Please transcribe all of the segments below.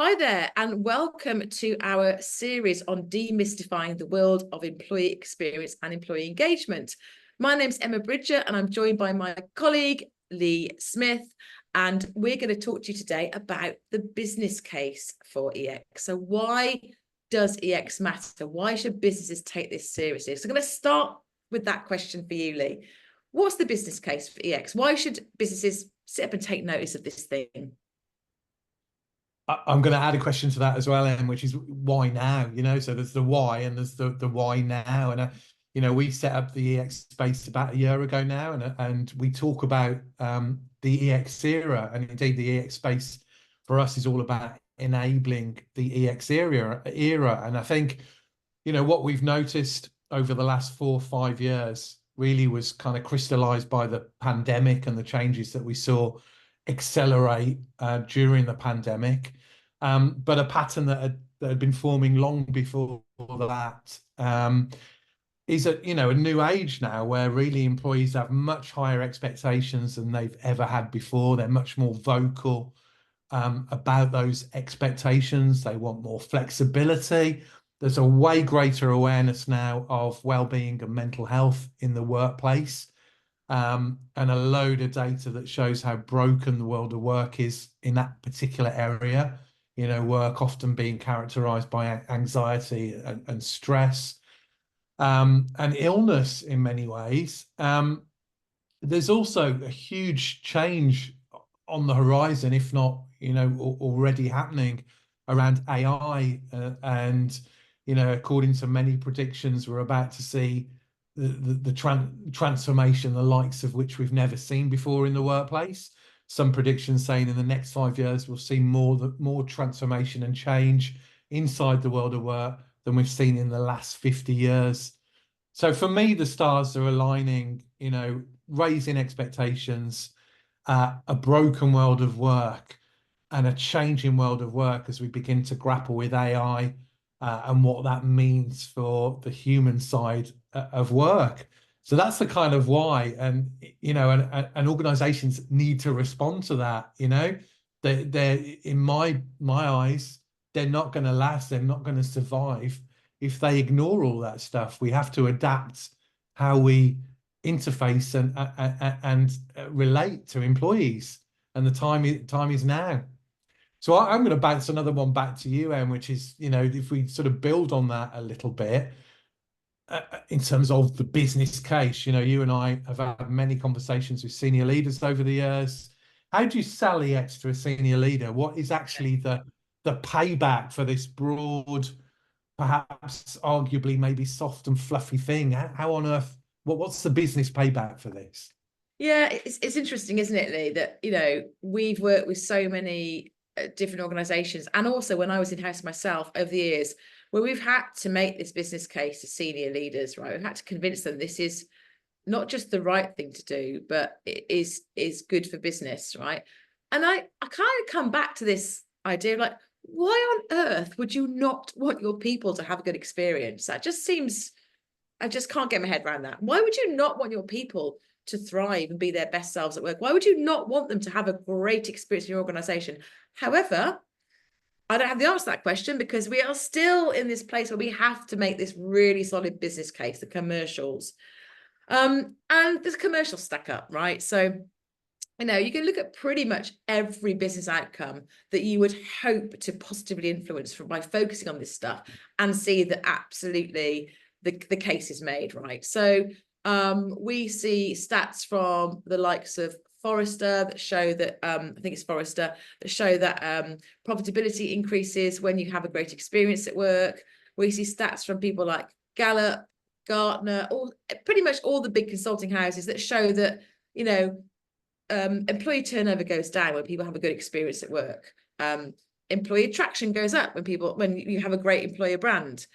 Hi there, and welcome to our series on demystifying the world of employee experience and employee engagement. My name's Emma Bridger, and I'm joined by my colleague, Lee Smith, and we're going to talk to you today about the business case for EX. So why does EX matter? Why should businesses take this seriously? So I'm going to start with that question for you, Lee. What's the business case for EX? Why should businesses sit up and take notice of this thing? I'm going to add a question to that as well, Em, which is why now? So there's the why and there's the why now. And we set up the EX space about a year ago now, and we talk about the EX era, and indeed the EX space for us is all about enabling the EX era. And I think what we've noticed over the last 4 or 5 years really was kind of crystallized by the pandemic and the changes that we saw accelerate during the pandemic. But a pattern that had been forming long before that is a new age now where really employees have much higher expectations than they've ever had before. They're much more vocal about those expectations. They want more flexibility. There's a way greater awareness now of well-being and mental health in the workplace, and a load of data that shows how broken the world of work is in that particular area. Work often being characterized by anxiety and stress, and illness in many ways. There's also a huge change on the horizon, if not, already happening around AI. And, according to many predictions, we're about to see the transformation, the likes of which we've never seen before in the workplace. Some predictions saying in the next 5 years, we'll see more transformation and change inside the world of work than we've seen in the last 50 years. So for me, the stars are aligning, raising expectations, a broken world of work and a changing world of work as we begin to grapple with AI, and what that means for the human side of work. So that's the kind of why, and and organizations need to respond to that. They're in my eyes, they're not going to last. They're not going to survive if they ignore all that stuff. We have to adapt how we interface and relate to employees, and the time is now. So I'm going to bounce another one back to you, Em, which is, if we sort of build on that a little bit, in terms of the business case. You and I have had many conversations with senior leaders over the years. How do you sell EX to a senior leader? What is actually the payback for this broad, perhaps arguably maybe soft and fluffy thing? How on earth, what's the business payback for this? Yeah, it's interesting, isn't it, Lee, that, we've worked with so many different organizations. And also when I was in-house myself over the years, where we've had to make this business case to senior leaders, right? We've had to convince them this is not just the right thing to do, but it is good for business, right? And I kind of come back to this idea of like, why on earth would you not want your people to have a good experience? That just seems, I just can't get my head around that. Why would you not want your people to thrive and be their best selves at work? Why would you not want them to have a great experience in your organization? However, I don't have the answer to that question, because we are still in this place where we have to make this really solid business case, the commercials. And the commercials stack up, right? So, you can look at pretty much every business outcome that you would hope to positively influence by focusing on this stuff, and see that absolutely the case is made, right? So we see stats from the likes of Forrester that show that, I think it's Forrester, that show that profitability increases when you have a great experience at work. We see stats from people like Gallup, Gartner, pretty much all the big consulting houses that show that, employee turnover goes down when people have a good experience at work. Employee attraction goes up when you have a great employer brand.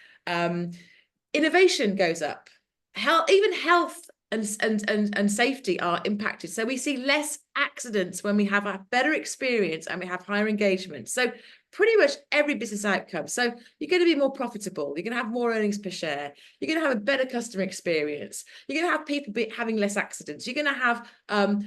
Innovation goes up. Even health and safety are impacted. So we see less accidents when we have a better experience and we have higher engagement. So pretty much every business outcome. So you're going to be more profitable. You're going to have more earnings per share. You're going to have a better customer experience. You're going to have people having less accidents. You're going to have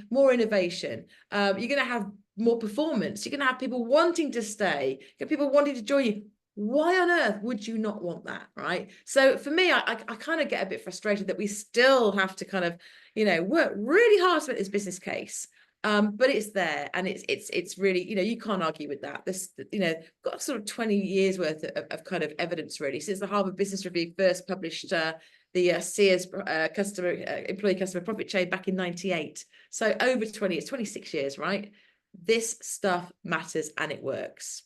more innovation. You're going to have more performance. You're going to have people wanting to stay. People wanting to join you. Why on earth would you not want that, right? So for me, I kind of get a bit frustrated that we still have to kind of, you know, work really hard to make this business case. But it's there, and it's really, you know, you can't argue with that. This, you know, got sort of 20 years worth of kind of evidence really since the Harvard Business Review first published the Sears employee customer profit chain back in 98. So over 20, it's 26 years, right? This stuff matters and it works.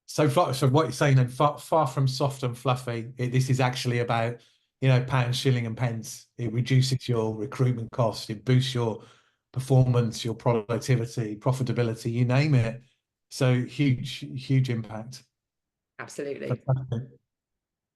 So what you're saying then, far from soft and fluffy, this is actually about, you know, pounds, shilling and pence. It reduces your recruitment costs, it boosts your performance, your productivity, profitability, you name it. So huge impact. Absolutely. Fantastic.